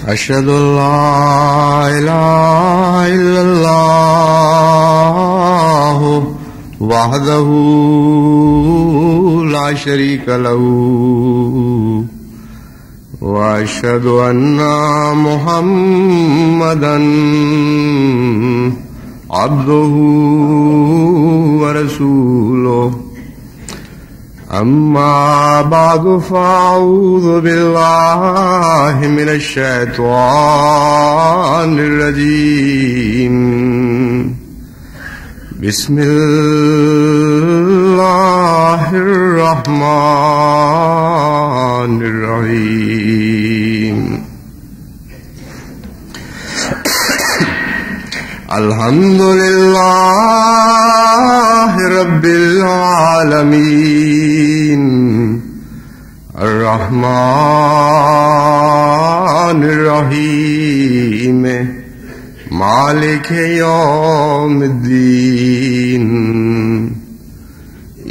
أشهد أن لا إله إلا الله وحده لا شريك له وأشهد أن محمدا عبده ورسوله أما بعد فأعوذ بالله من الشيطان الرجيم بسم الله الرحمن الرحيم الحمد لله رب العالمين الرحمن الرحيم مالك يوم الدين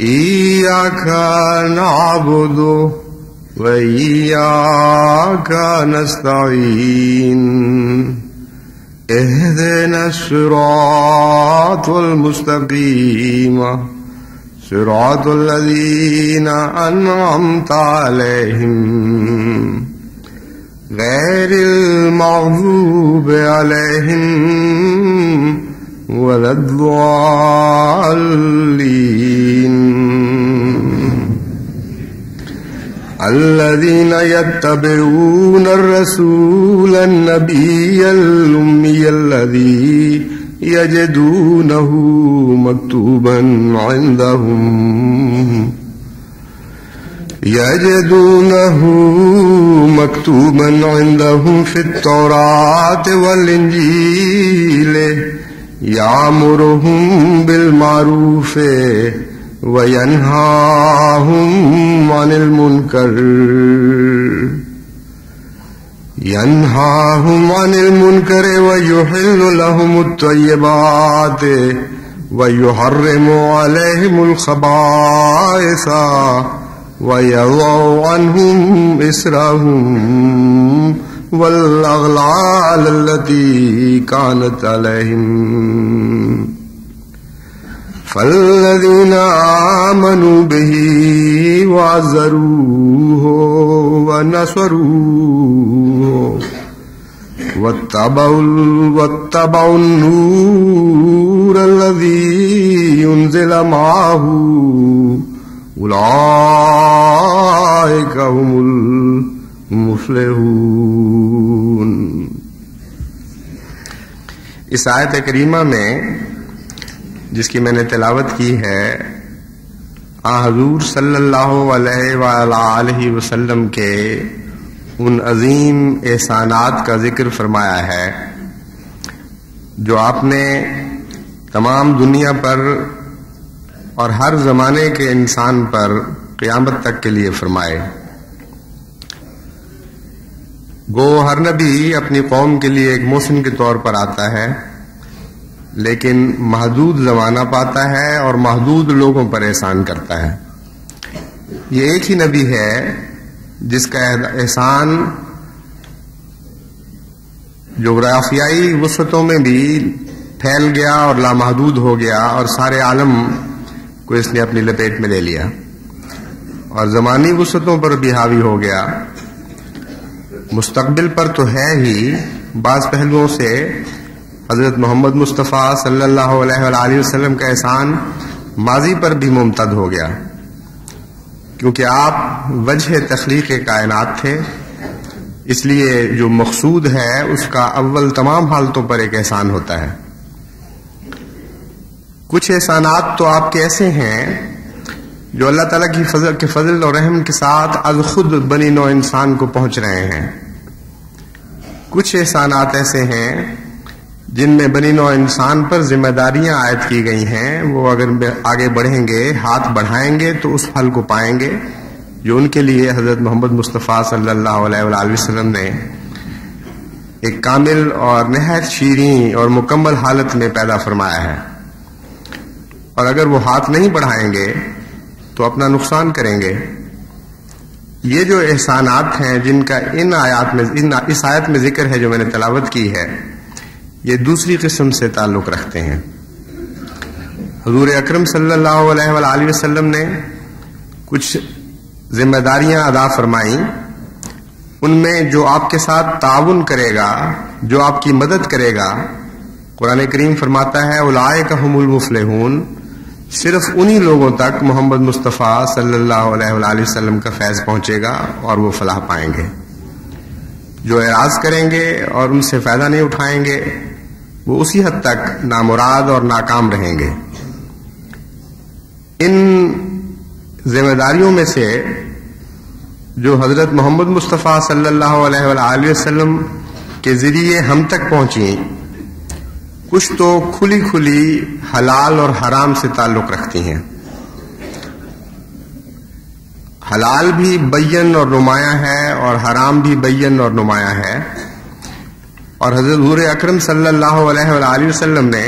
إياك نعبد وإياك نستعين اهدنا الصراط المستقيم صراط الذين أنعمت عليهم غير المغضوب عليهم ولا الضالين الذين يتبعون الرسول النبي الأمي الذي يجدونه مكتوبا عندهم في التوراة والإنجيل يأمرهم بالمعروف وينهاهم عن المنكر ويحل لهم الطيبات ويحرم عليهم الخبائث ويضع عنهم إصرهم والأغلال التي كانت عليهم فالذين آمنوا به وعزروه ونصروه واتبعوا النور الذي ينزل معه أولئك هم المفلحون. اس آیت کریمہ میں جس کی میں نے تلاوت کی ہے حضور صلی اللہ علیہ وآلہ وسلم کے ان عظیم احسانات کا ذکر فرمایا ہے جو آپ نے تمام دنیا پر اور ہر زمانے کے انسان پر قیامت تک کے لیے فرمائے. گو ہر نبی اپنی قوم کے لیے ایک محسن کے طور پر آتا ہے لیکن محدود زمانہ پاتا ہے اور محدود لوگوں پر احسان کرتا ہے. یہ ایک ہی نبی ہے جس کا احسان جغرافیائی وسعتوں میں بھی پھیل گیا اور لامحدود ہو گیا اور سارے عالم کو اس نے اپنی لپیٹ میں لے لیا اور زمانی وسعتوں پر بھی حاوی ہو گیا. مستقبل پر تو ہے ہی، بعض پہلوؤں سے حضرت محمد مصطفیٰ صلی اللہ علیہ وآلہ وسلم کا احسان ماضی پر بھی ممتد ہو گیا کیونکہ آپ وجہ تخلیق کائنات تھے. اس لیے جو مقصود ہے اس کا اول تمام حالتوں پر ایک احسان ہوتا ہے. کچھ احسانات تو آپ کے ایسے ہیں جو اللہ تعالیٰ کی فضل اور رحم کے ساتھ از خود بنی نوع انسان کو پہنچ رہے ہیں. کچھ احسانات ایسے ہیں جن میں بنی نوع انسان پر ذمہ داریاں عائد کی گئی ہیں. وہ اگر آگے بڑھیں گے، ہاتھ بڑھائیں گے تو اس پھل کو پائیں گے جو ان کے لیے حضرت محمد مصطفیٰ صلی اللہ علیہ وآلہ وسلم نے ایک کامل اور نہایت شیریں اور مکمل حالت میں پیدا فرمایا ہے. اور اگر وہ ہاتھ نہیں بڑھائیں گے تو اپنا نقصان کریں گے. یہ جو احسانات ہیں جن کا اس آیت میں ذکر ہے جو میں نے تلاوت کی ہے، یہ دوسری قسم سے تعلق رکھتے ہیں۔ حضور اکرم صلی اللہ علیہ وآلہ وسلم نے کچھ ذمہ داریاں ادا فرمائیں، ان میں جو آپ کے ساتھ تعاون کرے گا، جو آپ کی مدد کرے گا، قرآن کریم فرماتا ہے اولئک ھم المفلحون، صرف انہی لوگوں تک محمد مصطفیٰ صلی اللہ علیہ وآلہ وسلم کا فیض پہنچے گا اور وہ فلاح پائیں گے۔ جو اعراض کریں گے اور ان سے فائدہ نہیں اٹھائیں گے وہ اسی حد تک نامراد اور ناکام رہیں گے۔ ان ذمہ داریوں میں سے جو حضرت محمد مصطفیٰ صلی اللہ علیہ وآلہ وسلم کے ذریعے ہم تک پہنچیں، کچھ تو کھلی کھلی حلال اور حرام سے تعلق رکھتی ہیں۔ حلال بھی بین اور نمایاں ہے اور حرام بھی بین اور نمایاں ہے، اور حضرت حضور اکرم صلی اللہ علیہ وآلہ وسلم نے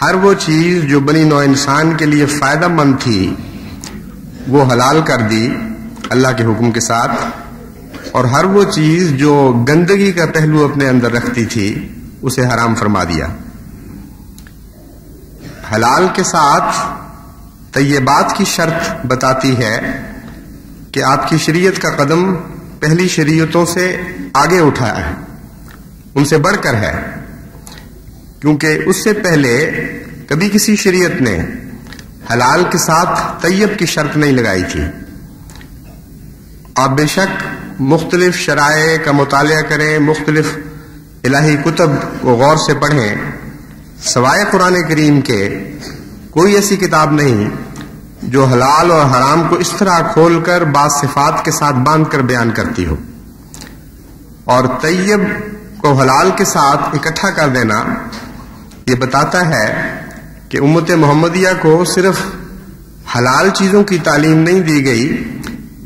ہر وہ چیز جو بنی نوع انسان کے لیے فائدہ مند تھی وہ حلال کر دی اللہ کے حکم کے ساتھ، اور ہر وہ چیز جو گندگی کا پہلو اپنے اندر رکھتی تھی اسے حرام فرما دیا۔ حلال کے ساتھ طیبات کی شرط بتاتی ہے کہ آپ کی شریعت کا قدم پہلی شریعتوں سے آگے اٹھا ہے، ان سے بڑھ کر ہے، کیونکہ اس سے پہلے کبھی کسی شریعت نے حلال کے ساتھ طیب کی شرط نہیں لگائی تھی۔ آپ بے شک مختلف شرائع کا مطالعہ کریں، مختلف الہی کتب کو غور سے پڑھیں، سوائے قرآن کریم کے کوئی ایسی کتاب نہیں جو حلال اور حرام کو اس طرح کھول کر بعض صفات کے ساتھ باندھ کر بیان کرتی ہو، اور طیب کو حلال کے ساتھ اکٹھا کر دینا یہ بتاتا ہے کہ امت محمدیہ کو صرف حلال چیزوں کی تعلیم نہیں دی گئی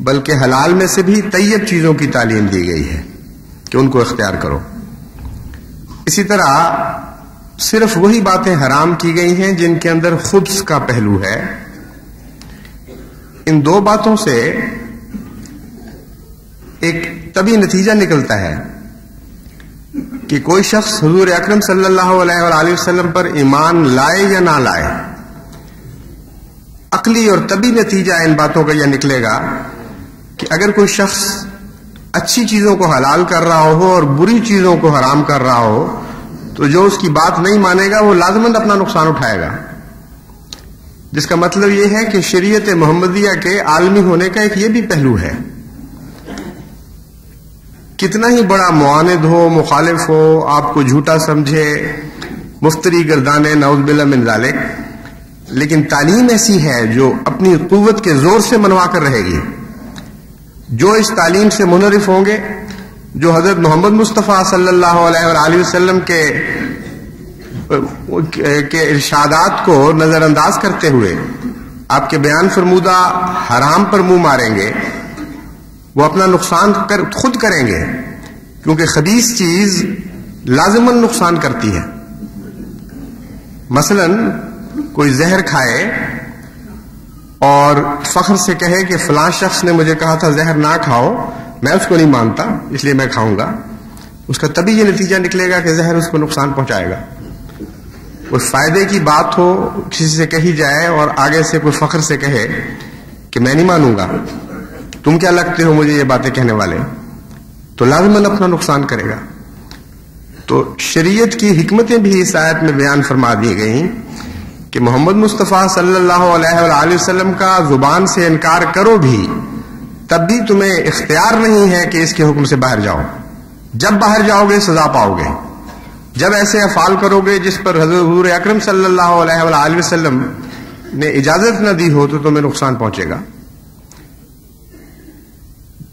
بلکہ حلال میں سے بھی طیب چیزوں کی تعلیم دی گئی ہے کہ ان کو اختیار کرو۔ اسی طرح صرف وہی باتیں حرام کی گئی ہیں جن کے اندر خبث کا پہلو ہے۔ ان دو باتوں سے ایک طبی نتیجہ نکلتا ہے کہ کوئی شخص حضور اکرم صلی اللہ علیہ وآلہ وسلم پر ایمان لائے یا نہ لائے، عقلی اور طبی نتیجہ ان باتوں کا یہ نکلے گا کہ اگر کوئی شخص اچھی چیزوں کو حلال کر رہا ہو اور بری چیزوں کو حرام کر رہا ہو تو جو اس کی بات نہیں مانے گا وہ لازماً اپنا نقصان اٹھائے گا، جس کا مطلب یہ ہے کہ شریعت محمدیہ کے عالمی ہونے کا ایک یہ بھی پہلو ہے۔ کتنا ہی بڑا معاند ہو، مخالف ہو، آپ کو جھوٹا سمجھے، مفتری گردانے، نعوذ باللہ من ذالک، لیکن تعلیم ایسی ہے جو اپن't قوت کے زور سے منوا کر رہے گی۔ جو اس تعلیم سے منحرف ہوں گے، جو حضرت محمد مصطفیٰ صلی اللہ علیہ وآلہ وسلم کے ارشادات کو نظر انداز کرتے ہوئے آپ کے بیان فرمودہ حرام پر منہ ماریں گے، وہ اپنا نقصان خود کریں گے، کیونکہ خبیث چیز لازماً نقصان کرتی ہے۔ مثلا کوئی زہر کھائے اور فخر سے کہے کہ فلاں شخص نے مجھے کہا تھا زہر نہ کھاؤ، میں اس کو نہیں مانتا اس لیے میں کھاؤں گا، اس کا تبھی یہ نتیجہ نکلے گا کہ زہر اس کو نقصان پہنچائے گا۔ کوئی فائدے کی بات ہو کسی سے کہی جائے اور آگے سے کوئی فخر سے کہے کہ میں نہیں مانوں گا، تم کیا لگتے ہو مجھے یہ باتیں کہنے والے، تو لازماً اپنا نقصان کرے گا۔ تو شریعت کی حکمتیں بھی اس آیت میں بیان فرما دی گئیں کہ محمد مصطفیٰ صلی اللہ علیہ وآلہ وسلم کا زبان سے انکار کرو بھی تب بھی تمہیں اختیار نہیں ہے کہ اس کے حکم سے باہر جاؤ۔ جب باہر جاؤ گے سزا پاؤ گے، جب ایسے افعال کرو گے جس پر حضور اکرم صلی اللہ علیہ وآلہ وسلم نے اجازت نہ دی ہو تو تمہیں نقصان پہنچے گا۔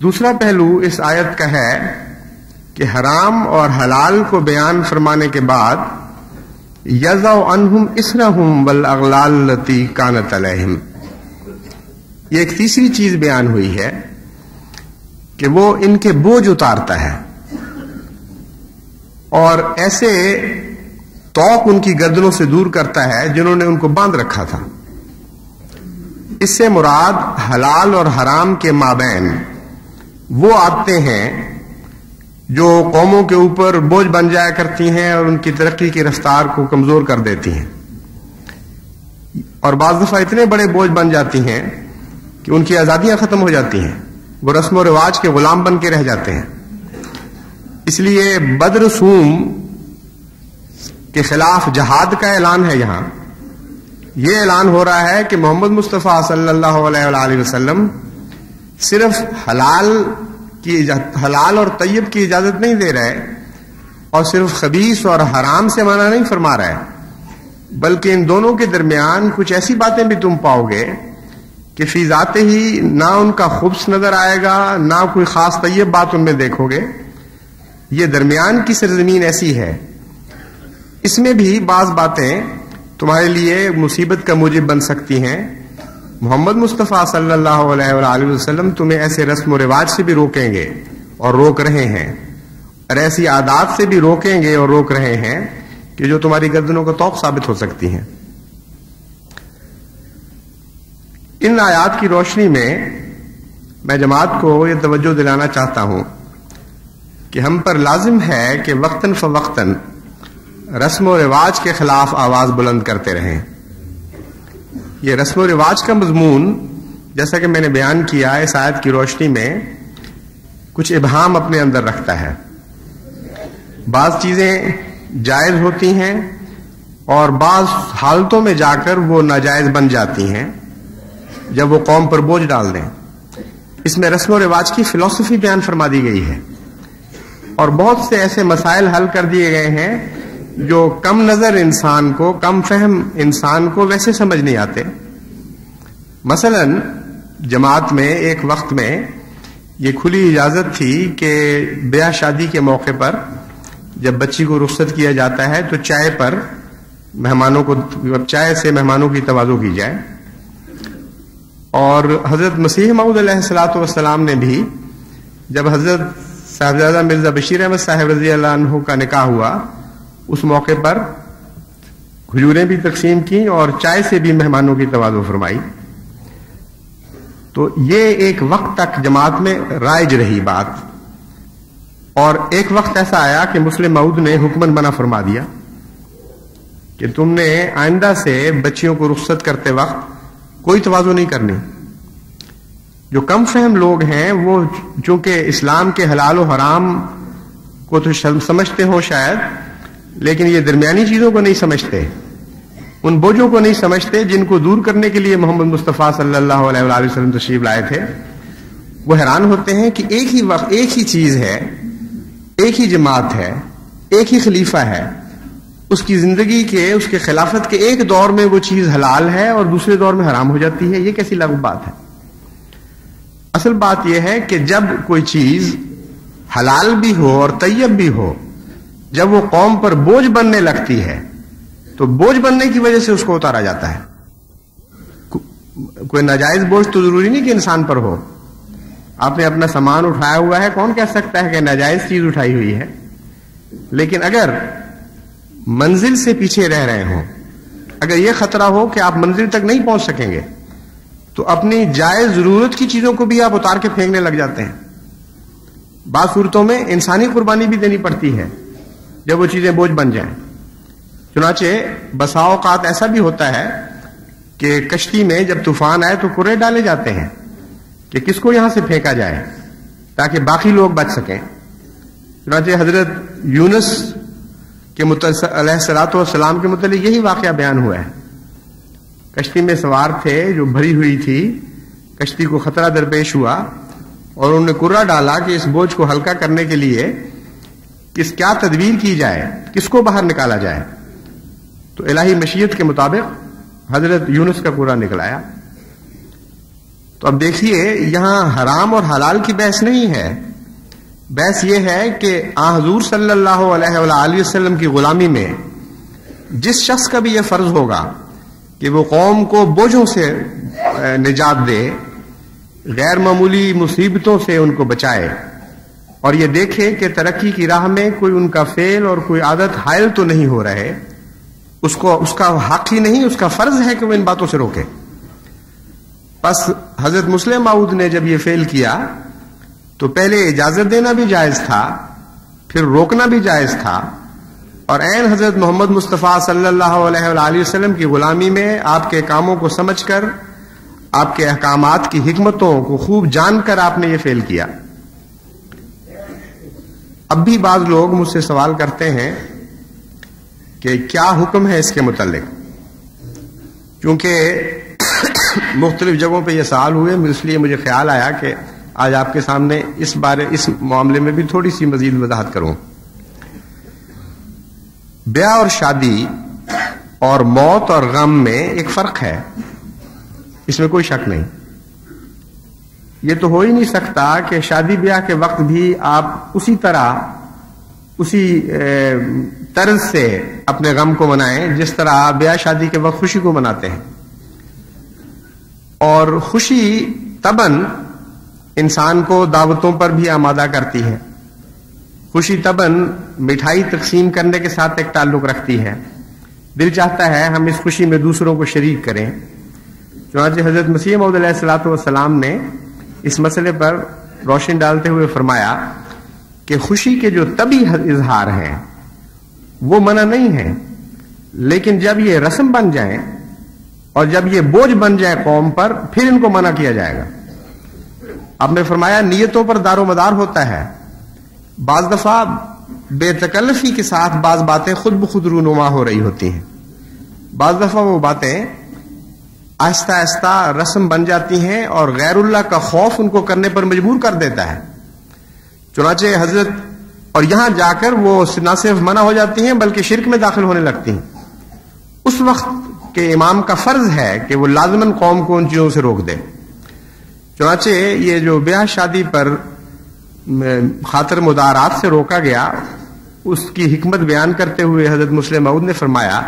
دوسرا پہلو اس آیت کا ہے کہ حرام اور حلال کو بیان فرمانے کے بعد یضع عنہم اسرہم والاغلال التی کانت علیہم، یہ ایک تیسری چیز بیان ہوئی ہے کہ وہ ان کے بوجھ اتارتا ہے اور ایسے توق ان کی گردنوں سے دور کرتا ہے جنہوں نے ان کو باندھ رکھا تھا۔ اس سے مراد حلال اور حرام کے مابین وہ عادتیں ہیں جو قوموں کے اوپر بوجھ بن جایا کرتی ہیں اور ان کی ترقی کی رفتار کو کمزور کر دیتی ہیں، اور بعض دفعہ اتنے بڑے بوجھ بن جاتی ہیں کہ ان کی آزادیاں ختم ہو جاتی ہیں، وہ رسم و رواج کے غلام بن کے رہ جاتے ہیں۔ اس لیے بدرسوم کے خلاف جہاد کا اعلان ہے۔ یہاں یہ اعلان ہو رہا ہے کہ محمد مصطفیٰ صلی اللہ علیہ وآلہ وسلم صرف حلال اور طیب کی اجازت نہیں دے رہے اور صرف خبیث اور حرام سے منع نہیں فرما رہے، بلکہ ان دونوں کے درمیان کچھ ایسی باتیں بھی تم پاؤ گے کہ فی ذات ہی نہ ان کا خبث نظر آئے گا، نہ کوئی خاص طیب بات ان میں دیکھو گے۔ یہ درمیان کی سرزمین ایسی ہے، اس میں بھی بعض باتیں تمہارے لیے مصیبت کا موجب بن سکتی ہیں۔ محمد مصطفیٰ صلی اللہ علیہ وآلہ وسلم تمہیں ایسے رسم و رواج سے بھی روکیں گے اور روک رہے ہیں، اور ایسی عادات سے بھی روکیں گے اور روک رہے ہیں کہ جو تمہاری گردنوں کو توق ثابت ہو سکتی ہیں۔ ان آیات کی روشنی میں جماعت کو یہ توجہ دلانا چاہتا ہوں کہ ہم پر لازم ہے کہ وقتاً فوقتاً رسم و رواج کے خلاف آواز بلند کرتے رہیں۔ یہ رسم و رواج کا مضمون، جیسا کہ میں نے بیان کیا، اس آیت کی روشنی میں کچھ ابہام اپنے اندر رکھتا ہے۔ بعض چیزیں جائز ہوتی ہیں اور بعض حالتوں میں جا کر وہ ناجائز بن جاتی ہیں جب وہ قوم پر بوجھ ڈال دیں۔ اس میں رسم و رواج کی فلسفی بیان فرما دی گئی ہے، اور بہت سے ایسے مسائل حل کر دیے گئے ہیں جو کم نظر انسان کو، کم فہم انسان کو ویسے سمجھ نہیں آتے۔ مثلا جماعت میں ایک وقت میں یہ کھلی اجازت تھی کہ بیاہ شادی کے موقع پر جب بچی کو رخصت کیا جاتا ہے تو چائے سے مہمانوں کی تواضع کی جائے، اور حضرت مسیح موعود علیہ الصلوۃ والسلام نے بھی جب حضرت صاحبزادہ مرزا بشیر احمد صاحب رضی اللہ عنہ کا نکاح ہوا، اس موقع پر کھجوریں بھی تقسیم کی اور چائے سے بھی مہمانوں کی تواضع فرمائی۔ تو یہ ایک وقت تک جماعت میں رائج رہی بات، اور ایک وقت ایسا آیا کہ مسلم موعود نے حکماً منع فرما دیا کہ تم نے آئندہ سے بچیوں کو رخصت کرتے وقت کوئی تواضع نہیں کرنی۔ جو کم فہم لوگ ہیں وہ چونکہ اسلام کے حلال و حرام کو تو سمجھتے ہوں شاید، لیکن یہ درمیانی چیزوں کو نہیں سمجھتے، ان بوجھوں کو نہیں سمجھتے جن کو دور کرنے کے لیے محمد مصطفیٰ صلی اللہ علیہ وآلہ وسلم تشریف لائے تھے۔ وہ حیران ہوتے ہیں کہ ایک ہی وقت، ایک ہی چیز ہے، ایک ہی جماعت ہے، ایک ہی خلیفہ ہے، اس کی زندگی کے، اس کے خلافت کے ایک دور میں وہ چیز حلال ہے اور دوسرے دور میں حرام ہو جاتی ہے۔ یہ کیسی لاغو بات ہے؟ اصل بات یہ ہے کہ جب کوئی چیز حلال بھی ہو اور طیب بھی ہو، جب وہ قوم پر بوجھ بننے لگتی ہے تو بوجھ بننے کی وجہ سے اس کو اتارا جاتا ہے۔ کوئی ناجائز بوجھ تو ضروری نہیں کہ انسان پر ہو۔ آپ نے اپنا سامان اٹھایا ہوا ہے، کون کہہ سکتا ہے کہ ناجائز چیز اٹھائی ہوئی ہے؟ لیکن اگر منزل سے پیچھے رہ رہے ہوں، اگر یہ خطرہ ہو کہ آپ منزل تک نہیں پہنچ سکیں گے، تو اپنی جائز ضرورت کی چیزوں کو بھی آپ اتار کے پھینکنے لگ جاتے ہیں۔ بعض صورتوں میں انسانی قربانی بھی دینی پڑتی ہے جب وہ چیزیں بوجھ بن جائیں۔ چنانچہ بسا اوقات ایسا بھی ہوتا ہے کہ کشتی میں جب طوفان آئے تو کرے ڈالے جاتے ہیں کہ کس کو یہاں سے پھینکا جائے تاکہ باقی لوگ بچ سکیں۔ چنانچہ حضرت یونس کے علیہ الصلوۃ والسلام کے متعلق یہی واقعہ بیان ہوا ہے۔ کشتی میں سوار تھے جو بھری ہوئی تھی، کشتی کو خطرہ درپیش ہوا اور انہوں نے کرہ ڈالا کہ اس بوجھ کو ہلکا کرنے کے لیے کیا تدبیر کی جائے، کس کو باہر نکالا جائے۔ تو الہی مشیت کے مطابق حضرت یونس کا کرہ نکلایا۔ تو اب دیکھیے یہاں حرام اور حلال کی بحث نہیں ہے، بحث یہ ہے کہ حضور صلی اللہ علیہ وآلہ وسلم کی غلامی میں جس شخص کا بھی یہ فرض ہوگا کہ وہ قوم کو بوجھوں سے نجات دے، غیر معمولی مصیبتوں سے ان کو بچائے، اور یہ دیکھے کہ ترقی کی راہ میں کوئی ان کا فعل اور کوئی عادت حائل تو نہیں ہو رہے، اس کا حق ہی نہیں، اس کا فرض ہے کہ وہ ان باتوں سے روکے۔ بس حضرت مسلم موعود نے جب یہ فعل کیا تو پہلے اجازت دینا بھی جائز تھا، پھر روکنا بھی جائز تھا، اور عین حضرت محمد مصطفیٰ صلی اللہ علیہ وآلہ وسلم کی غلامی میں آپ کے کاموں کو سمجھ کر، آپ کے احکامات کی حکمتوں کو خوب جان کر آپ نے یہ فعل کیا۔ اب بھی بعض لوگ مجھ سے سوال کرتے ہیں کہ کیا حکم ہے اس کے متعلق، کیونکہ مختلف جگہوں پہ یہ سوال ہوئے، اس لیے مجھے خیال آیا کہ آج آپ کے سامنے اس معاملے میں بھی تھوڑی سی مزید وضاحت کروں۔ بیاہ اور شادی اور موت اور غم میں ایک فرق ہے، اس میں کوئی شک نہیں۔ یہ تو ہو ہی نہیں سکتا کہ شادی بیاہ کے وقت بھی آپ اسی طرح، اسی طرز سے اپنے غم کو منائیں جس طرح بیاہ شادی کے وقت خوشی کو مناتے ہیں۔ اور خوشی طبعاً انسان کو دعوتوں پر بھی آمادہ کرتی ہے، خوشی طبعاً مٹھائی تقسیم کرنے کے ساتھ ایک تعلق رکھتی ہے، دل چاہتا ہے ہم اس خوشی میں دوسروں کو شریک کریں۔ چنانچہ حضرت مسیح موعود علیہ الصلوۃ والسلام نے اس مسئلے پر روشن ڈالتے ہوئے فرمایا کہ خوشی کے جو طبعی اظہار ہیں وہ منع نہیں ہیں، لیکن جب یہ رسم بن جائیں اور جب یہ بوجھ بن جائے قوم پر، پھر ان کو منع کیا جائے گا۔ آپ نے فرمایا نیتوں پر دار و مدار ہوتا ہے، بعض دفعہ بے تکلفی کے ساتھ بعض باتیں خود بخود رونما ہو رہی ہوتی ہیں، بعض دفعہ وہ باتیں آہستہ آہستہ رسم بن جاتی ہیں اور غیر اللہ کا خوف ان کو کرنے پر مجبور کر دیتا ہے۔ چنانچہ حضرت، اور یہاں جا کر وہ نہ صرف منع ہو جاتی ہیں بلکہ شرک میں داخل ہونے لگتی ہیں۔ اس وقت کے امام کا فرض ہے کہ وہ لازماً قوم کو ان چیزوں سے روک دے۔ چنانچہ یہ جو بیاہ شادی پر خاطر مدارات سے روکا گیا، اس کی حکمت بیان کرتے ہوئے حضرت مسلم موعود نے فرمایا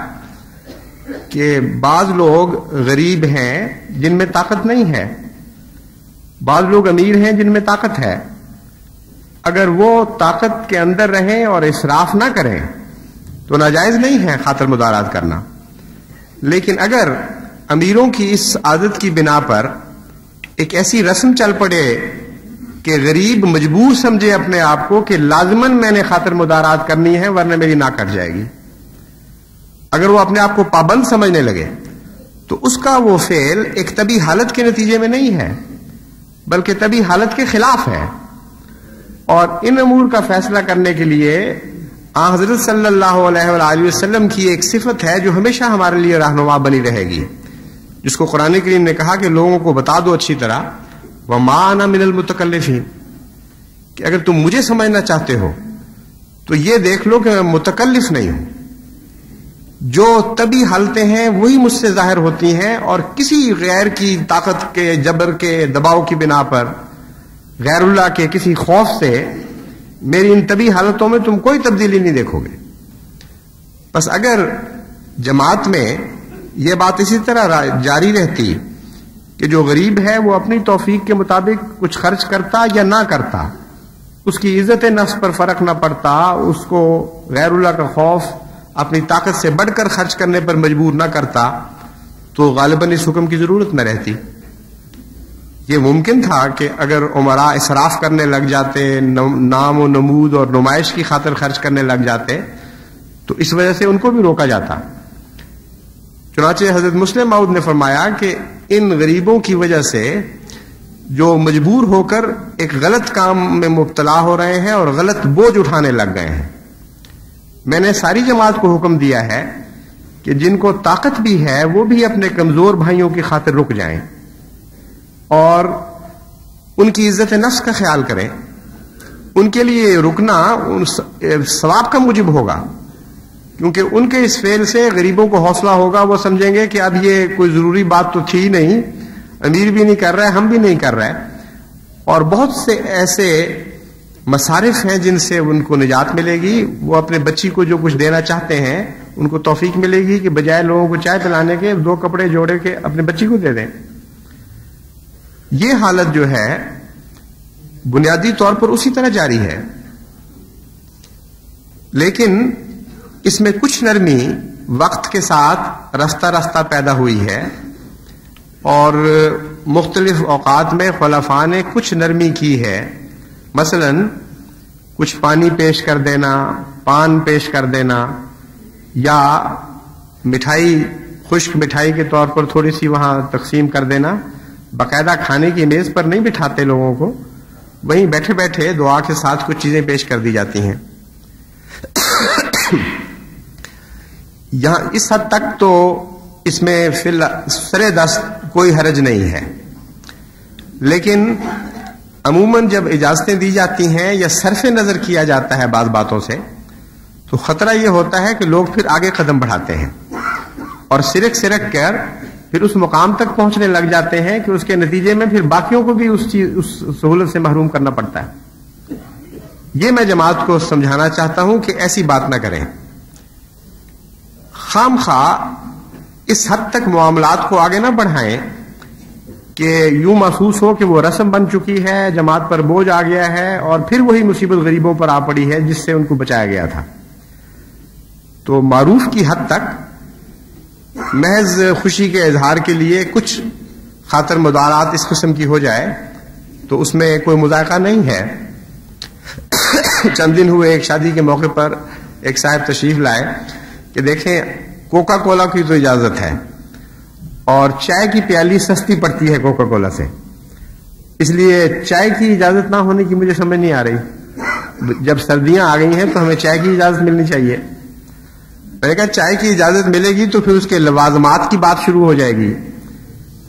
کہ بعض لوگ غریب ہیں جن میں طاقت نہیں ہے، بعض لوگ امیر ہیں جن میں طاقت ہے، اگر وہ طاقت کے اندر رہیں اور اسراف نہ کریں تو ناجائز نہیں ہے خاطر مدارات کرنا، لیکن اگر امیروں کی اس عادت کی بنا پر ایک ایسی رسم چل پڑے کہ غریب مجبور سمجھے اپنے آپ کو کہ لازماً میں نے خاطر مدارات کرنی ہے ورنہ میری ناک کٹ جائے گی، اگر وہ اپنے آپ کو پابند سمجھنے لگے تو اس کا وہ فعل ایک طبی حالت کے نتیجے میں نہیں ہے بلکہ طبی حالت کے خلاف ہے۔ اور ان امور کا فیصلہ کرنے کے لیے آن حضرت صلی اللہ علیہ وآلہ وسلم کی ایک صفت ہے جو ہمیشہ ہمارے لیے رہنما بنی رہے گی، جس کو قرآن کریم نے کہا کہ لوگوں کو بتا دو اچھی طرح، وَمَا أَنَا مِنَ الْمُتَكَلِّفِينَ، کہ اگر تم مجھے سمجھنا چاہتے ہو تو یہ دیکھ لو کہ میں متکلف نہیں ہوں، جو طبی حالتیں ہیں وہی مجھ سے ظاہر ہوتی ہیں، اور کسی غیر کی طاقت کے، جبر کے، دباؤ کی بنا پر، غیر اللہ کے کسی خوف سے میری ان طبی حالتوں میں تم کوئی تبدیلی نہیں دیکھو گے۔ بس اگر جماعت میں یہ بات اسی طرح جاری رہتی کہ جو غریب ہے وہ اپنی توفیق کے مطابق کچھ خرچ کرتا یا نہ کرتا، اس کی عزت نفس پر فرق نہ پڑتا، اس کو غیر اللہ کا خوف اپنی طاقت سے بڑھ کر خرچ کرنے پر مجبور نہ کرتا، تو غالباً اس حکم کی ضرورت نہ رہتی۔ یہ ممکن تھا کہ اگر عمراء اسراف کرنے لگ جاتے، نام و نمود اور نمائش کی خاطر خرچ کرنے لگ جاتے تو اس وجہ سے ان کو بھی روکا جاتا۔ چنانچہ حضرت مسلم موعود نے فرمایا کہ ان غریبوں کی وجہ سے جو مجبور ہو کر ایک غلط کام میں مبتلا ہو رہے ہیں اور غلط بوجھ اٹھانے لگ گئے ہیں، میں نے ساری جماعت کو حکم دیا ہے کہ جن کو طاقت بھی ہے وہ بھی اپنے کمزور بھائیوں کی خاطر رک جائیں اور ان کی عزت نفس کا خیال کریں۔ ان کے لیے رکنا ثواب کا موجب ہوگا، کیونکہ ان کے اس فعل سے غریبوں کو حوصلہ ہوگا، وہ سمجھیں گے کہ اب یہ کوئی ضروری بات تو تھی نہیں، امیر بھی نہیں کر رہا ہے، ہم بھی نہیں کر رہے، اور بہت سے ایسے مصارف ہیں جن سے ان کو نجات ملے گی۔ وہ اپنے بچی کو جو کچھ دینا چاہتے ہیں ان کو توفیق ملے گی کہ بجائے لوگوں کو چائے پلانے کے 2 کپڑے جوڑے کے اپنے بچی کو دے دیں۔ یہ حالت جو ہے بنیادی طور پر اسی طرح جاری ہے، لیکن اس میں کچھ نرمی وقت کے ساتھ رفتہ رفتہ پیدا ہوئی ہے، اور مختلف اوقات میں خلفاء نے کچھ نرمی کی ہے، مثلاً کچھ پانی پیش کر دینا، پان پیش کر دینا، یا مٹھائی، خشک مٹھائی کے طور پر تھوڑی سی وہاں تقسیم کر دینا، باقاعدہ کھانے کی میز پر نہیں بٹھاتے لوگوں کو، وہیں بیٹھے بیٹھے دعا کے ساتھ کچھ چیزیں پیش کر دی جاتی ہیں۔ یہاں اس حد تک تو اس میں سرے دست کوئی حرج نہیں ہے، لیکن عموماً جب اجازتیں دی جاتی ہیں یا صرف نظر کیا جاتا ہے بعض باتوں سے، تو خطرہ یہ ہوتا ہے کہ لوگ پھر آگے قدم بڑھاتے ہیں اور سرک کر پھر اس مقام تک پہنچنے لگ جاتے ہیں کہ اس کے نتیجے میں پھر باقیوں کو بھی اس سہولت سے محروم کرنا پڑتا ہے۔ یہ میں جماعت کو سمجھانا چاہتا ہوں کہ ایسی بات نہ کریں، خام خواہ اس حد تک معاملات کو آگے نہ بڑھائیں کہ یوں محسوس ہو کہ وہ رسم بن چکی ہے، جماعت پر بوجھ آ گیا ہے اور پھر وہی مصیبت غریبوں پر آ پڑی ہے جس سے ان کو بچایا گیا تھا۔ تو معروف کی حد تک محض خوشی کے اظہار کے لیے کچھ خاطر مدارات اس قسم کی ہو جائے تو اس میں کوئی مذائقہ نہیں ہے۔ چند دن ہوئے ایک شادی کے موقع پر ایک صاحب تشریف لائے کہ دیکھیں کوکا کولا کی تو اجازت ہے اور چائے کی پیالی سستی پڑتی ہے کوکا کولا سے، اس لیے چائے کی اجازت نہ ہونے کی مجھے سمجھ نہیں آ رہی۔ جب سردیاں آ گئی ہیں تو ہمیں چائے کی اجازت ملنی چاہیے۔ میں نے کہا چائے کی اجازت ملے گی تو پھر اس کے لوازمات کی بات شروع ہو جائے گی،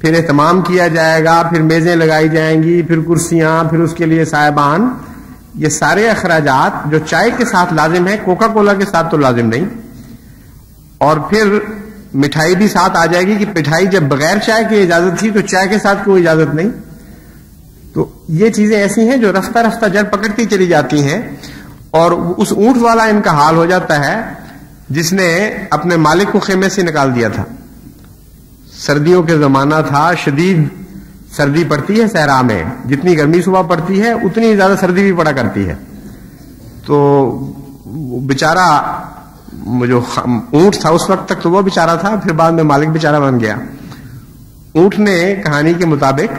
پھر اہتمام کیا جائے گا، پھر میزیں لگائی جائیں گی، پھر کرسیاں، پھر اس کے لیے صاحبان، یہ سارے اخراجات جو چائے کے ساتھ لازم ہے کوکا کولا کے ساتھ تو لازم نہیں۔ اور پھر مٹھائی بھی ساتھ آ جائے گی کہ مٹھائی جب بغیر چائے کی اجازت تھی تو چائے کے ساتھ کوئی اجازت نہیں۔ تو یہ چیزیں ایسی ہیں جو رفتہ رفتہ جڑ پکڑتی چلی جاتی ہیں، اور اس اونٹ والا ان کا حال ہو جاتا ہے جس نے اپنے مالک کو خیمے سے نکال دیا تھا۔ سردیوں کے زمانہ تھا، شدید سردی پڑتی ہے صحرا میں، جتنی گرمی صبح پڑتی ہے اتنی زیادہ سردی بھی پڑا کرتی ہے۔ تو بیچارہ جو اونٹ تھا اس وقت تک تو وہ بیچارہ تھا، پھر بعد میں مالک بیچارہ بن گیا۔ اونٹ نے کہانی کے مطابق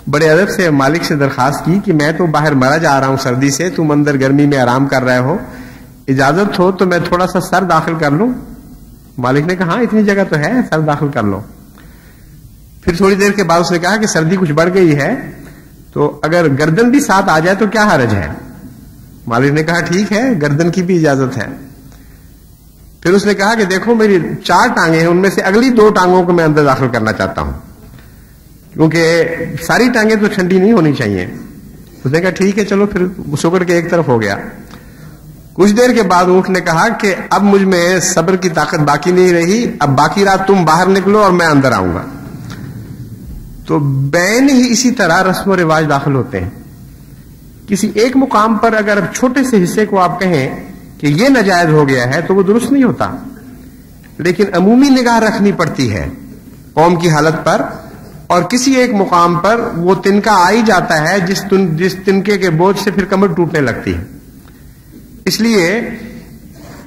بڑے ادب سے مالک سے درخواست کی کہ میں تو باہر مرا جا رہا ہوں سردی سے، تم اندر گرمی میں آرام کر رہے ہو، اجازت ہو تو میں تھوڑا سا سر داخل کر لوں۔ مالک نے کہا ہاں اتنی جگہ تو ہے، سر داخل کر لو۔ پھر تھوڑی دیر کے بعد اس نے کہا کہ سردی کچھ بڑھ گئی ہے تو اگر گردن بھی ساتھ آ جائے تو کیا حرج ہے؟ مالک نے کہا ٹھیک ہے، گردن کی بھی اجازت ہے۔ پھر اس نے کہا کہ دیکھو میری 4 ٹانگیں ہیں، ان میں سے اگلی 2 ٹانگوں کو میں اندر داخل کرنا چاہتا ہوں کیونکہ ساری ٹانگیں تو ٹھنڈی نہیں ہونی چاہیے۔ اس نے کہا ٹھیک ہے چلو، پھر سکڑ کے ایک طرف ہو گیا۔ کچھ دیر کے بعد اونٹ نے کہا کہ اب مجھ میں صبر کی طاقت باقی نہیں رہی، اب باقی رات تم باہر نکلو اور میں اندر آؤں گا۔ تو بین ہی اسی طرح رسم و رواج داخل ہوتے ہیں۔ کسی ایک مقام پر اگر چھوٹے سے حصے کو آپ کہیں کہ یہ ناجائز ہو گیا ہے تو وہ درست نہیں ہوتا، لیکن عمومی نگاہ رکھنی پڑتی ہے قوم کی حالت پر، اور کسی ایک مقام پر وہ تنکا آ ہی جاتا ہے جس تنکے کے بوجھ سے پھر کمر ٹوٹنے لگتی ہے۔ اس لیے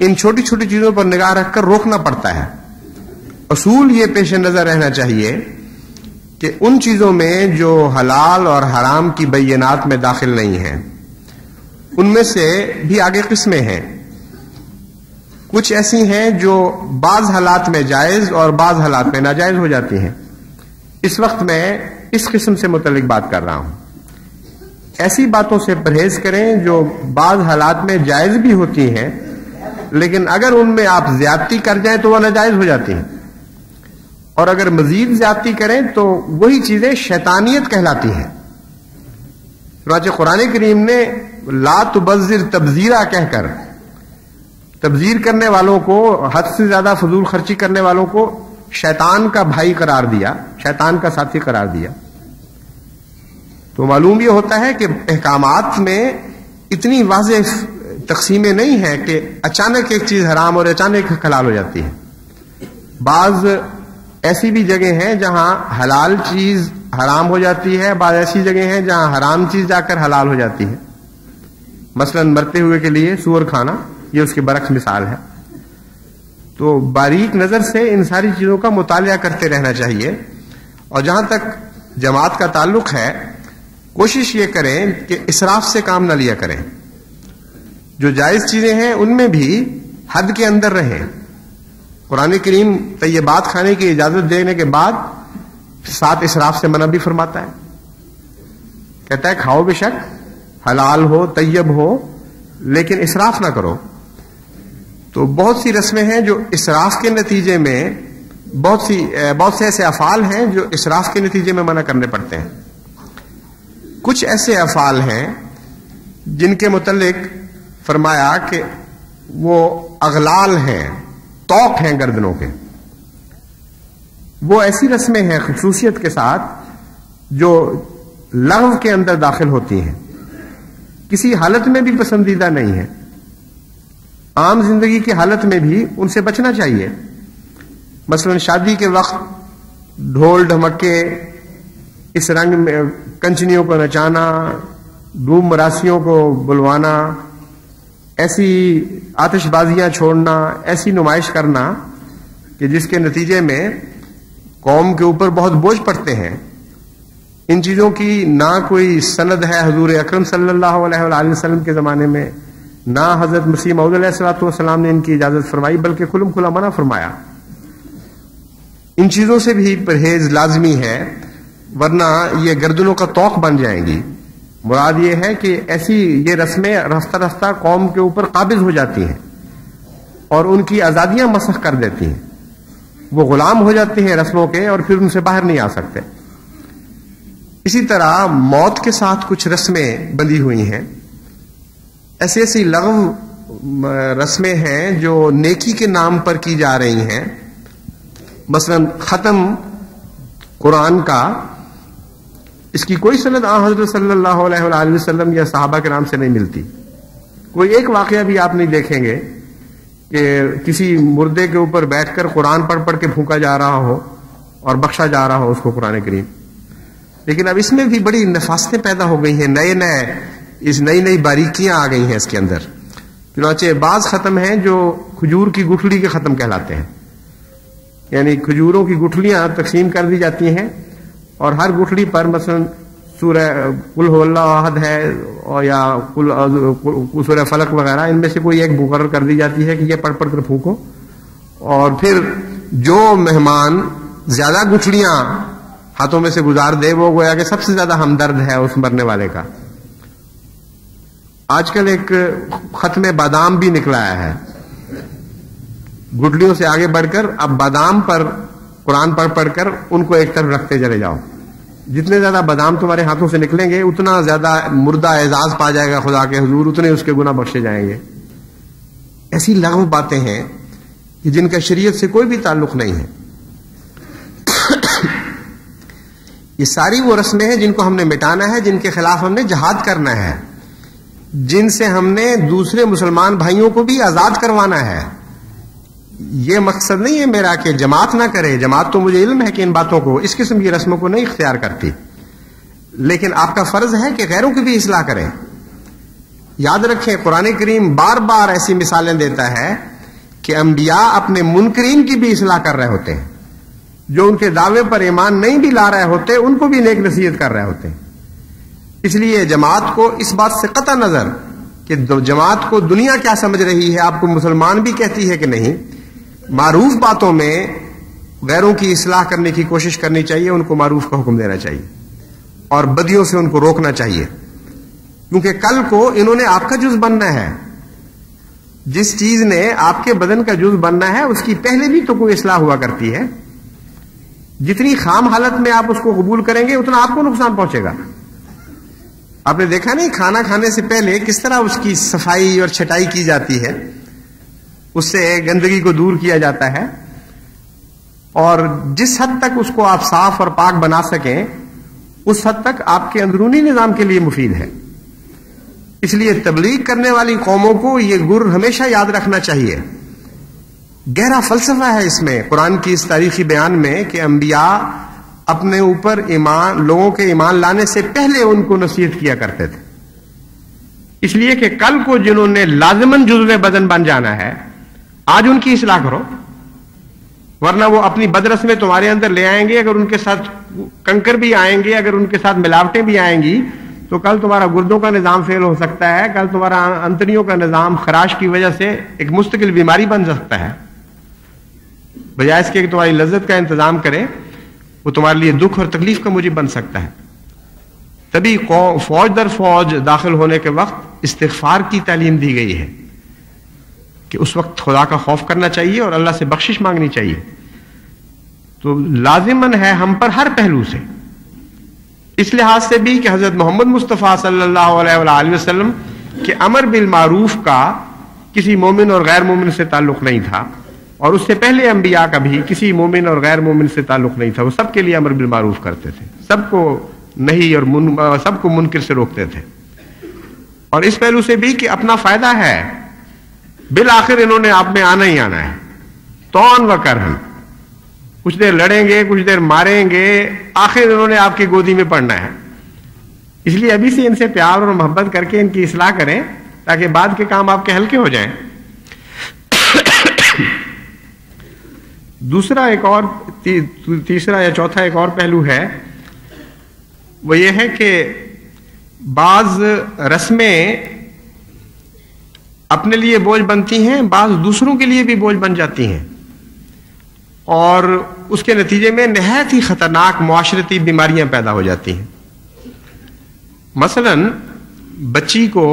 ان چھوٹی چھوٹی چیزوں پر نگاہ رکھ کر روکنا پڑتا ہے۔ اصول یہ پیش نظر رہنا چاہیے کہ ان چیزوں میں جو حلال اور حرام کی بینات میں داخل نہیں ہیں ان میں سے بھی آگے قسمیں ہیں۔ کچھ ایسی ہیں جو بعض حالات میں جائز اور بعض حالات میں ناجائز ہو جاتی ہیں۔ اس وقت میں اس قسم سے متعلق بات کر رہا ہوں۔ ایسی باتوں سے پرہیز کریں جو بعض حالات میں جائز بھی ہوتی ہیں، لیکن اگر ان میں آپ زیادتی کر جائیں تو وہ ناجائز ہو جاتی ہیں، اور اگر مزید زیادتی کریں تو وہی چیزیں شیطانیت کہلاتی ہیں۔ چنانچہ قرآن کریم نے لا تبذر تبذیرا کہہ کر تبذیر کرنے والوں کو، حد سے زیادہ فضول خرچی کرنے والوں کو شیطان کا بھائی قرار دیا، شیطان کا ساتھی قرار دیا۔ تو معلوم یہ ہوتا ہے کہ احکامات میں اتنی واضح تقسیمیں نہیں ہیں کہ اچانک ایک چیز حرام اور اچانک حلال ہو جاتی ہے۔ بعض ایسی بھی جگہ ہیں جہاں حلال چیز حرام ہو جاتی ہے، بعض ایسی جگہ ہیں جہاں حرام چیز جا کر حلال ہو جاتی ہے۔ مثلا مرتے ہوئے کے لیے سور کھانا یہ اس کے برعکس مثال ہے۔ تو باریک نظر سے ان ساری چیزوں کا مطالعہ کرتے رہنا چاہیے۔ اور جہاں تک جماعت کا تعلق ہے کوشش یہ کریں کہ اسراف سے کام نہ لیا کریں. جو جائز چیزیں ہیں ان میں بھی حد کے اندر رہیں. قرآن کریم طیبات کھانے کی اجازت دینے کے بعد ساتھ اسراف سے منع بھی فرماتا ہے. کہتا ہے کھاؤ بے شک، حلال ہو طیب ہو، لیکن اسراف نہ کرو. تو بہت سی رسمیں ہیں جو اسراف کے نتیجے میں، بہت سے ایسے افعال ہیں جو اسراف کے نتیجے میں منع کرنے پڑتے ہیں. کچھ ایسے افعال ہیں جن کے متعلق فرمایا کہ وہ اغلال ہیں، توق ہیں گردنوں کے. وہ ایسی رسمیں ہیں خصوصیت کے ساتھ جو لغو کے اندر داخل ہوتی ہیں، کسی حالت میں بھی پسندیدہ نہیں ہے. عام زندگی کی حالت میں بھی ان سے بچنا چاہیے. مثلا شادی کے وقت ڈھول ڈھمکے، اس رنگ میں کنچنیوں کو نچانا، ڈوم مراسیوں کو بلوانا، ایسی آتش بازیاں چھوڑنا، ایسی نمائش کرنا کہ جس کے نتیجے میں قوم کے اوپر بہت بوجھ پڑتے ہیں. ان چیزوں کی نہ کوئی سند ہے حضور اکرم صلی اللہ علیہ وآلہ وسلم کے زمانے میں، نہ حضرت مسیح موعود علیہ الصلوۃ والسلام نے ان کی اجازت فرمائی، بلکہ کھلم کھلا منع فرمایا. ان چیزوں سے بھی پرہیز لازمی ہے، ورنہ یہ گردنوں کا توق بن جائیں گی. مراد یہ ہے کہ ایسی یہ رسمیں رفتہ رفتہ قوم کے اوپر قابض ہو جاتی ہیں اور ان کی آزادیاں مسخ کر دیتی ہیں. وہ غلام ہو جاتے ہیں رسموں کے اور پھر ان سے باہر نہیں آ سکتے. اسی طرح موت کے ساتھ کچھ رسمیں بندھی ہوئی ہیں. ایسی لغو رسمیں ہیں جو نیکی کے نام پر کی جا رہی ہیں. مثلا ختم قرآن کا، اس کی کوئی سند حضرت صلی اللہ علیہ وآلہ وسلم یا صحابہ کے نام سے نہیں ملتی. کوئی ایک واقعہ بھی آپ نہیں دیکھیں گے کہ کسی مردے کے اوپر بیٹھ کر قرآن پڑھ پڑھ کے پھونکا جا رہا ہو اور بخشا جا رہا ہو اس کو قرآن کریم. لیکن اب اس میں بھی بڑی نفاستیں پیدا ہو گئی ہیں، نئی باریکیاں آ گئی ہیں اس کے اندر. چنانچہ بعض ختم ہیں جو کھجور کی گٹھلی کے ختم کہلاتے ہیں، یعنی کھجوروں کی گٹھلیاں تقسیم کر دی جاتی ہیں اور ہر گٹھلی پر مثلا سورہ قل هو اللہ احد ہے اور یا سورہ فلق وغیرہ، ان میں سے کوئی ایک مقرر کر دی جاتی ہے کہ یہ پڑھ پڑھ کر پھونکو. اور پھر جو مہمان زیادہ گٹھلیاں ہاتھوں میں سے گزار دے وہ گویا کہ سب سے زیادہ ہمدرد ہے اس مرنے والے کا. آج کل ایک ختم بادام بھی نکلا ہے. گٹلیوں سے آگے بڑھ کر اب بادام پر قرآن پڑھ پڑھ کر ان کو ایک طرف رکھتے چلے جاؤ. جتنے زیادہ بادام تمہارے ہاتھوں سے نکلیں گے اتنا زیادہ مردہ اعزاز پا جائے گا خدا کے حضور، اتنے اس کے گناہ بخشے جائیں گے. ایسی لغو باتیں ہیں کہ جن کا شریعت سے کوئی بھی تعلق نہیں ہے. یہ ساری وہ رسمیں ہیں جن کو ہم نے مٹانا ہے، جن کے خلاف ہم نے جہاد کرنا ہے، جن سے ہم نے دوسرے مسلمان بھائیوں کو بھی آزاد کروانا ہے. یہ مقصد نہیں ہے میرا کہ جماعت نہ کرے، جماعت تو مجھے علم ہے کہ ان باتوں کو، اس قسم کی رسموں کو نہیں اختیار کرتی، لیکن آپ کا فرض ہے کہ غیروں کی بھی اصلاح کریں. یاد رکھیں قرآن کریم بار بار ایسی مثالیں دیتا ہے کہ انبیاء اپنے منکرین کی بھی اصلاح کر رہے ہوتے ہیں. جو ان کے دعوے پر ایمان نہیں بھی لا رہے ہوتے ان کو بھی نیک نصیحت کر رہے ہوتے ہیں. اس لیے جماعت کو اس بات سے قطع نظر کہ جماعت کو دنیا کیا سمجھ رہی ہے، آپ کو مسلمان بھی کہتی ہے کہ نہیں، معروف باتوں میں غیروں کی اصلاح کرنے کی کوشش کرنی چاہیے، ان کو معروف کا حکم دینا چاہیے اور بدیوں سے ان کو روکنا چاہیے. کیونکہ کل کو انہوں نے آپ کا جز بننا ہے. جس چیز نے آپ کے بدن کا جز بننا ہے اس کی پہلے بھی تو کوئی اصلاح ہوا کرتی ہے. جتنی خام حالت میں آپ اس کو قبول کریں گے اتنا آپ کو نقصان پہنچے گا. آپ نے دیکھا نہیں کھانا کھانے سے پہلے کس طرح اس کی صفائی اور چھٹائی کی جاتی ہے، اس سے گندگی کو دور کیا جاتا ہے، اور جس حد تک اس کو آپ صاف اور پاک بنا سکیں اس حد تک آپ کے اندرونی نظام کے لیے مفید ہے. اس لیے تبلیغ کرنے والی قوموں کو یہ گر ہمیشہ یاد رکھنا چاہیے. گہرا فلسفہ ہے اس میں، قرآن کی اس تاریخی بیان میں، کہ انبیاء اپنے اوپر ایمان، لوگوں کے ایمان لانے سے پہلے ان کو نصیحت کیا کرتے تھے. اس لیے کہ کل کو جنہوں نے لازماً جزو بدن بن جانا ہے آج ان کی اصلاح کرو، ورنہ وہ اپنی بدرس میں تمہارے اندر لے آئیں گے. اگر ان کے ساتھ کنکر بھی آئیں گے، اگر ان کے ساتھ ملاوٹیں بھی آئیں گی تو کل تمہارا گردوں کا نظام فیل ہو سکتا ہے، کل تمہارا انتڑیوں کا نظام خراش کی وجہ سے ایک مستقل بیماری بن سکتا ہے۔ بجائے اس کے کہ تمہاری لذت کا انتظام کرے، وہ تمہارے لیے دکھ اور تکلیف کا موجب بن سکتا ہے۔ تبھی فوج در فوج داخل ہونے کے وقت استغفار کی تعلیم دی گئی ہے کہ اس وقت خدا کا خوف کرنا چاہیے اور اللہ سے بخشش مانگنی چاہیے۔ تو لازماً ہے ہم پر ہر پہلو سے، اس لحاظ سے بھی کہ حضرت محمد مصطفیٰ صلی اللہ علیہ وآلہ وسلم کے امر بالمعروف کا کسی مومن اور غیر مومن سے تعلق نہیں تھا، اور اس سے پہلے انبیاء کا بھی کسی مومن اور غیر مومن سے تعلق نہیں تھا۔ وہ سب کے لیے امر بالمعروف کرتے تھے، سب کو نہیں اور سب کو منکر سے روکتے تھے۔ اور اس پہلو سے بھی کہ اپنا فائدہ ہے، بالآخر انہوں نے آپ میں آنا ہی آنا ہے، طعن و کرہن، کچھ دیر لڑیں گے، کچھ دیر ماریں گے، آخر انہوں نے آپ کی گودی میں پڑنا ہے۔ اس لیے ابھی سے ان سے پیار اور محبت کر کے ان کی اصلاح کریں تاکہ بعد کے کام آپ کے ہلکے ہو جائیں۔ دوسرا ایک اور تیسرا یا چوتھا ایک اور پہلو ہے، وہ یہ ہے کہ بعض رسمیں اپنے لیے بوجھ بنتی ہیں، بعض دوسروں کے لیے بھی بوجھ بن جاتی ہیں، اور اس کے نتیجے میں نہایت ہی خطرناک معاشرتی بیماریاں پیدا ہو جاتی ہیں۔ مثلا بچی کو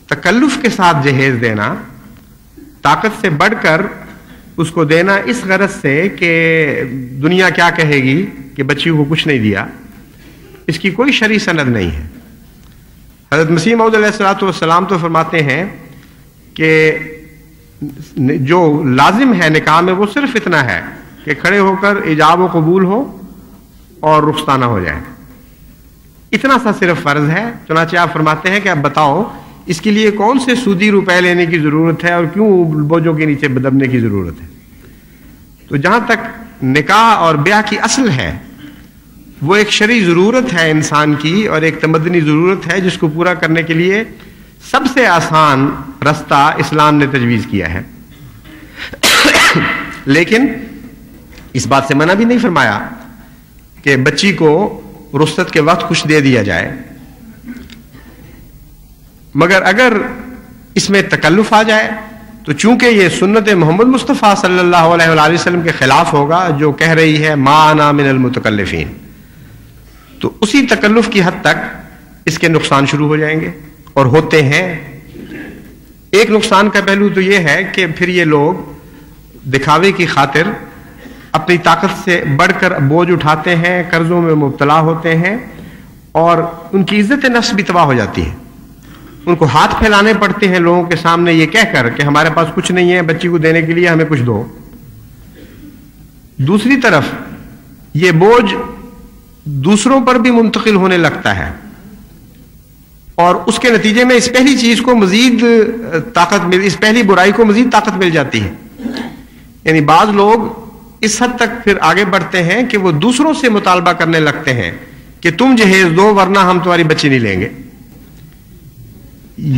تکلف کے ساتھ جہیز دینا، طاقت سے بڑھ کر اس کو دینا اس غرض سے کہ دنیا کیا کہے گی کہ بچی کو کچھ نہیں دیا، اس کی کوئی شرعی سند نہیں ہے۔ حضرت مسیح موعود علیہ الصلوۃ والسلام تو فرماتے ہیں کہ جو لازم ہے نکاح میں وہ صرف اتنا ہے کہ کھڑے ہو کر ایجاب و قبول ہو اور رخصتانہ ہو جائے، اتنا سا صرف فرض ہے۔ چنانچہ آپ فرماتے ہیں کہ اب بتاؤ اس کے لیے کون سے سودی روپے لینے کی ضرورت ہے اور کیوں بوجھوں کے نیچے دبنے کی ضرورت ہے۔ تو جہاں تک نکاح اور بیاہ کی اصل ہے، وہ ایک شرعی ضرورت ہے انسان کی، اور ایک تمدنی ضرورت ہے جس کو پورا کرنے کے لیے سب سے آسان رستہ اسلام نے تجویز کیا ہے۔ لیکن اس بات سے منع بھی نہیں فرمایا کہ بچی کو رخصت کے وقت کچھ دے دیا جائے، مگر اگر اس میں تکلف آ جائے تو چونکہ یہ سنت محمد مصطفیٰ صلی اللہ علیہ وآلہ وسلم کے خلاف ہوگا جو کہہ رہی ہے ما انا من المتکلفین، تو اسی تکلف کی حد تک اس کے نقصان شروع ہو جائیں گے اور ہوتے ہیں۔ ایک نقصان کا پہلو تو یہ ہے کہ پھر یہ لوگ دکھاوے کی خاطر اپنی طاقت سے بڑھ کر بوجھ اٹھاتے ہیں، قرضوں میں مبتلا ہوتے ہیں، اور ان کی عزت نفس بھی تباہ ہو جاتی ہے۔ ان کو ہاتھ پھیلانے پڑتے ہیں لوگوں کے سامنے یہ کہہ کر کہ ہمارے پاس کچھ نہیں ہے، بچی کو دینے کے لیے ہمیں کچھ دو۔ دوسری طرف یہ بوجھ دوسروں پر بھی منتقل ہونے لگتا ہے، اور اس کے نتیجے میں اس پہلی چیز کو مزید طاقت اس پہلی برائی کو مزید طاقت مل جاتی ہے۔ یعنی بعض لوگ اس حد تک پھر آگے بڑھتے ہیں کہ وہ دوسروں سے مطالبہ کرنے لگتے ہیں کہ تم جہیز دو ورنہ ہم تمہاری بچی نہیں لیں گے۔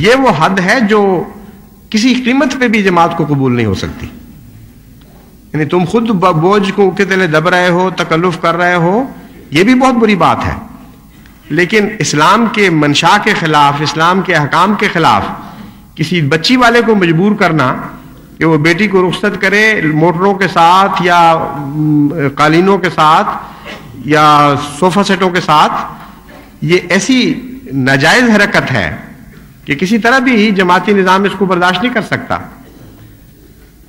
یہ وہ حد ہے جو کسی قیمت پہ بھی جماعت کو قبول نہیں ہو سکتی۔ یعنی تم خود بوجھ کو کے تلے دب رہے ہو، تکلف کر رہے ہو، یہ بھی بہت بری بات ہے، لیکن اسلام کے منشا کے خلاف، اسلام کے احکام کے خلاف کسی بچی والے کو مجبور کرنا کہ وہ بیٹی کو رخصت کرے موٹروں کے ساتھ یا قالینوں کے ساتھ یا صوفہ سیٹوں کے ساتھ، یہ ایسی ناجائز حرکت ہے کہ کسی طرح بھی جماعتی نظام اس کو برداشت نہیں کر سکتا۔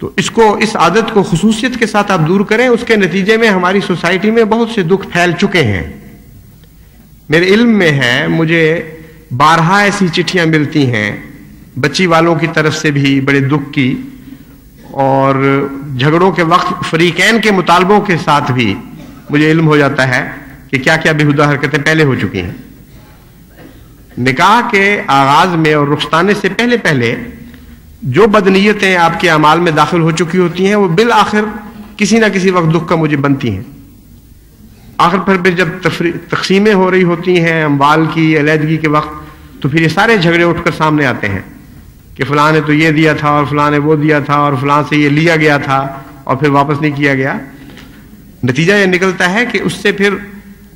تو اس عادت کو خصوصیت کے ساتھ آپ دور کریں۔ اس کے نتیجے میں ہماری سوسائٹی میں بہت سے دکھ پھیل چکے ہیں۔ میرے علم میں ہے، مجھے بارہا ایسی چٹھیاں ملتی ہیں بچی والوں کی طرف سے بھی بڑے دکھ کی، اور جھگڑوں کے وقت فریقین کے مطالبوں کے ساتھ بھی مجھے علم ہو جاتا ہے کہ کیا کیا بےہودہ حرکتیں پہلے ہو چکی ہیں۔ نکاح کے آغاز میں اور رخصتانے سے پہلے جو بدنیتیں آپ کے اعمال میں داخل ہو چکی ہوتی ہیں وہ بالآخر کسی نہ کسی وقت دکھ کا موجب بنتی ہیں۔ آخر پھر جب تقسیمیں ہو رہی ہوتی ہیں اموال کی علیحدگی کے وقت، تو پھر یہ سارے جھگڑے اٹھ کر سامنے آتے ہیں کہ فلاں نے تو یہ دیا تھا اور فلاں نے وہ دیا تھا اور فلاں سے یہ لیا گیا تھا اور پھر واپس نہیں کیا گیا۔ نتیجہ یہ نکلتا ہے کہ اس سے پھر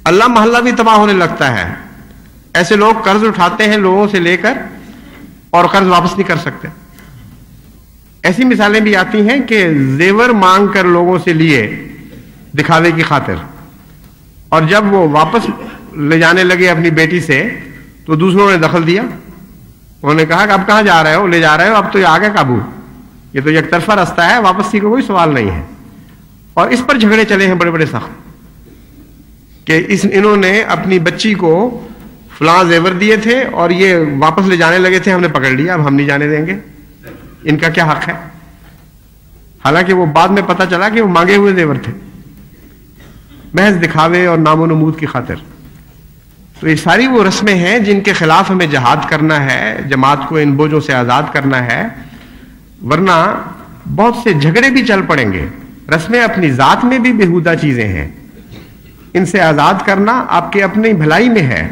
اللہ محلہ بھی تباہ ہونے لگتا ہے۔ ایسے لوگ قرض اٹھاتے ہیں لوگوں سے لے کر اور قرض واپس نہیں کر سکتے. ایسی مثالیں بھی آتی ہیں کہ زیور مانگ کر لوگوں سے لیے دکھاوے کی خاطر، اور جب وہ واپس لے جانے لگے اپنی بیٹی سے تو دوسروں نے دخل دیا. انہوں نے کہا کہ اب کہاں جا رہے ہو، لے جا رہے ہو، اب تو یہ آگے قابو، یہ تو یک طرفہ راستہ ہے، واپسی کا کوئی سوال نہیں ہے. اور اس پر جھگڑے چلے ہیں بڑے بڑے سخت کہ انہوں نے اپنی بچی کو فلاں زیور دیے تھے اور یہ واپس لے جانے لگے تھے، ہم نے پکڑ لیا، اب ہم نہیں جانے دیں گے، ان کا کیا حق ہے؟ حالانکہ وہ بعد میں پتہ چلا کہ وہ مانگے ہوئے زیور تھے، محض دکھاوے اور نام و نمود کی خاطر. تو یہ ساری وہ رسمیں ہیں جن کے خلاف ہمیں جہاد کرنا ہے، جماعت کو ان بوجھوں سے آزاد کرنا ہے، ورنہ بہت سے جھگڑے بھی چل پڑیں گے. رسمیں اپنی ذات میں بھی بےہودہ چیزیں ہیں، ان سے آزاد کرنا آپ کے اپنی بھلائی میں ہے،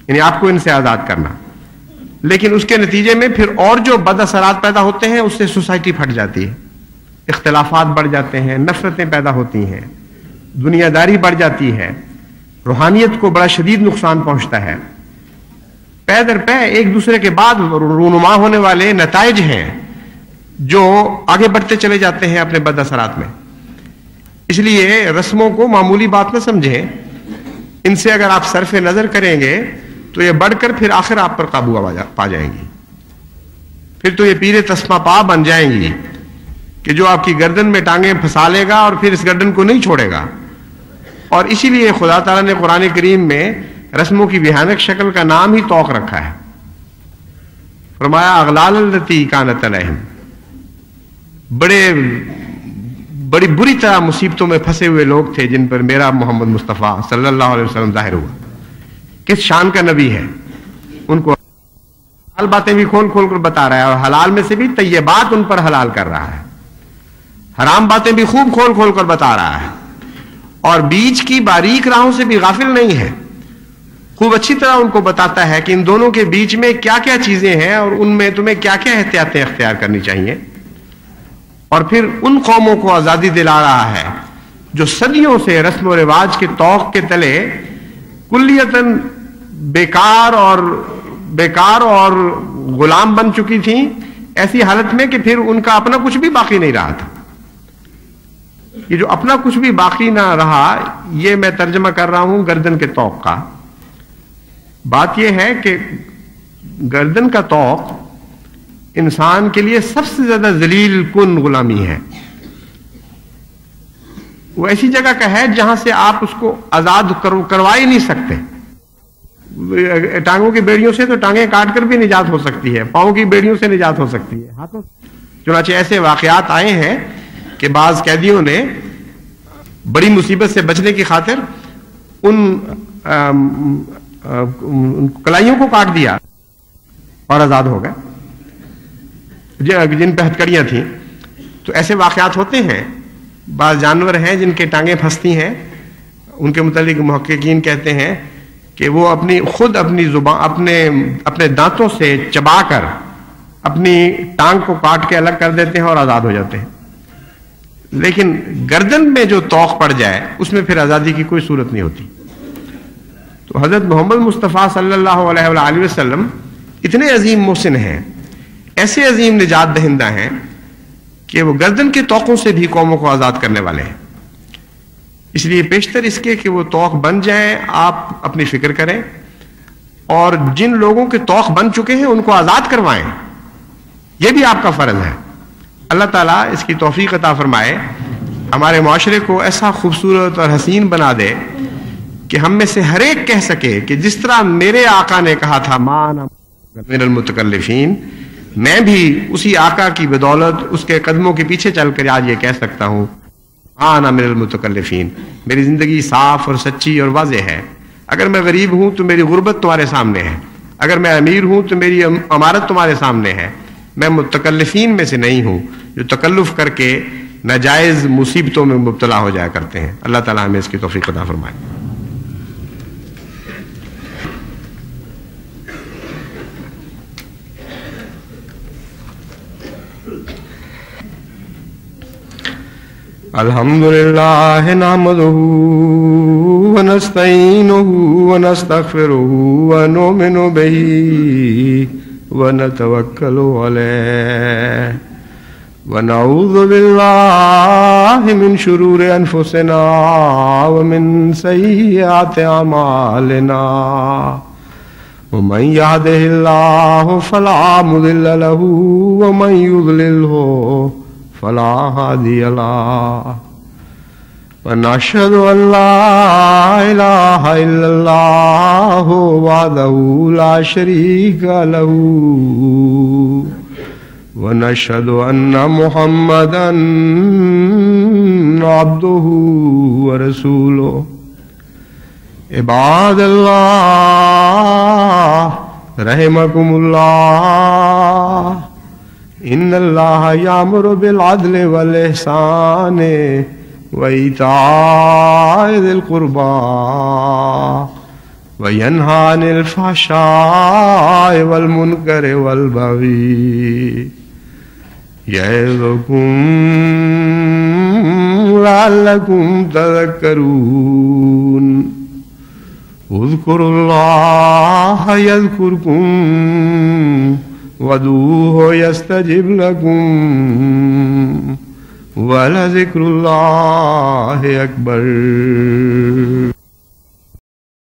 یعنی آپ کو ان سے آزاد کرنا. لیکن اس کے نتیجے میں پھر اور جو بد اثرات پیدا ہوتے ہیں اس سے سوسائٹی پھٹ جاتی ہے، اختلافات بڑھ جاتے ہیں، نفرتیں پیدا ہوتی ہیں، دنیا داری بڑھ جاتی ہے، روحانیت کو بڑا شدید نقصان پہنچتا ہے. پے در پے ایک دوسرے کے بعد رونما ہونے والے نتائج ہیں جو آگے بڑھتے چلے جاتے ہیں اپنے بد اثرات میں. اس لیے رسموں کو معمولی بات نہ سمجھیں، ان سے اگر آپ صرف نظر کریں گے تو یہ بڑھ کر پھر آخر آپ پر قابو پا جائیں گی. پھر تو یہ پیر تسمہ پا بن جائیں گی کہ جو آپ کی گردن میں ٹانگیں پھنسا لے گا اور پھر اس گردن کو نہیں چھوڑے گا. اور اسی لیے خدا تعالیٰ نے قرآن کریم میں رسموں کی بھیانک شکل کا نام ہی طوق رکھا ہے. فرمایا اغلال التی کانت علیہم، بڑی بری طرح مصیبتوں میں پھنسے ہوئے لوگ تھے جن پر میرا محمد مصطفیٰ صلی اللہ علیہ وسلم ظاہر ہوا. کس شان کا نبی ہے، ان کو حلال باتیں بھی کھول کھول کر بتا رہا ہے اور حلال میں سے بھی طیبات ان پر حلال کر رہا ہے، حرام باتیں بھی خوب کھول کھول کر بتا رہا ہے، اور بیچ کی باریک راہوں سے بھی غافل نہیں ہے. خوب اچھی طرح ان کو بتاتا ہے کہ ان دونوں کے بیچ میں کیا کیا چیزیں ہیں اور ان میں تمہیں کیا کیا احتیاطیں اختیار کرنی چاہیے. اور پھر ان قوموں کو آزادی دلا رہا ہے جو صدیوں سے رسم و رواج کے طوق کے تلے کلیتاً بیکار اور غلام بن چکی تھیں، ایسی حالت میں کہ پھر ان کا اپنا کچھ بھی باقی نہیں رہا تھا. یہ جو اپنا کچھ بھی باقی نہ رہا، یہ میں ترجمہ کر رہا ہوں گردن کے طوق کا. بات یہ ہے کہ گردن کا طوق انسان کے لیے سب سے زیادہ ذلیل کن غلامی ہے. وہ ایسی جگہ کا ہے جہاں سے آپ اس کو آزاد کروا ہی نہیں سکتے. ٹانگوں کی بیڑیوں سے تو ٹانگیں کاٹ کر بھی نجات ہو سکتی ہے، پاؤں کی بیڑیوں سے نجات ہو سکتی ہے، ہاتھوں. چنانچہ ایسے واقعات آئے ہیں کہ بعض قیدیوں نے بڑی مصیبت سے بچنے کی خاطر ان کلائیوں کو کاٹ دیا اور آزاد ہو گئے جن پہ ہتکڑیاں تھیں. تو ایسے واقعات ہوتے ہیں. بعض جانور ہیں جن کے ٹانگیں پھنستی ہیں، ان کے متعلق محققین کہتے ہیں کہ وہ اپنی زبان اپنے دانتوں سے چبا کر اپنی ٹانگ کو کاٹ کے الگ کر دیتے ہیں اور آزاد ہو جاتے ہیں. لیکن گردن میں جو طوق پڑ جائے اس میں پھر آزادی کی کوئی صورت نہیں ہوتی. تو حضرت محمد مصطفیٰ صلی اللہ علیہ وآلہ وسلم اتنے عظیم محسن ہیں، ایسے عظیم نجات دہندہ ہیں کہ وہ گردن کے طوقوں سے بھی قوموں کو آزاد کرنے والے ہیں. اس لیے پیشتر اس کے کہ وہ طوق بن جائیں آپ اپنی فکر کریں، اور جن لوگوں کے طوق بن چکے ہیں ان کو آزاد کروائیں، یہ بھی آپ کا فرض ہے. اللہ تعالیٰ اس کی توفیق عطا فرمائے، ہمارے معاشرے کو ایسا خوبصورت اور حسین بنا دے کہ ہم میں سے ہر ایک کہہ سکے کہ جس طرح میرے آقا نے کہا تھا مان من المتکلفین، میں بھی اسی آقا کی بدولت اس کے قدموں کے پیچھے چل کر آج یہ کہہ سکتا ہوں آنا من المتکلفین. میری زندگی صاف اور سچی اور واضح ہے. اگر میں غریب ہوں تو میری غربت تمہارے سامنے ہے، اگر میں امیر ہوں تو میری امارت تمہارے سامنے ہے. میں متکلفین میں سے نہیں ہوں جو تکلف کر کے ناجائز مصیبتوں میں مبتلا ہو جایا کرتے ہیں. اللہ تعالیٰ ہمیں اس کی توفیق عطا فرمائے. الحمدللہ نحمدہ ونستعينه ونستغفره ونؤمن به ونتوكل عليه ونعوذ بالله من شرور أنفسنا ومن سيئات أعمالنا ومن يهده الله فلا مضل له ومن يضلله فلا هادي له ونشهد أن لا إله إلا الله وحده لا شريك له ونشهد أن محمدا عبده ورسوله عباد الله رحمكم الله إن الله يأمر بالعدل والإحسان وإيتاء ذي القربى وينهى عن الفحشاء والمنكر والبغي يعظكم لعلكم تذكرون اذكروا الله يذكركم وادعوه يستجب لكم ولذكر الله أكبر.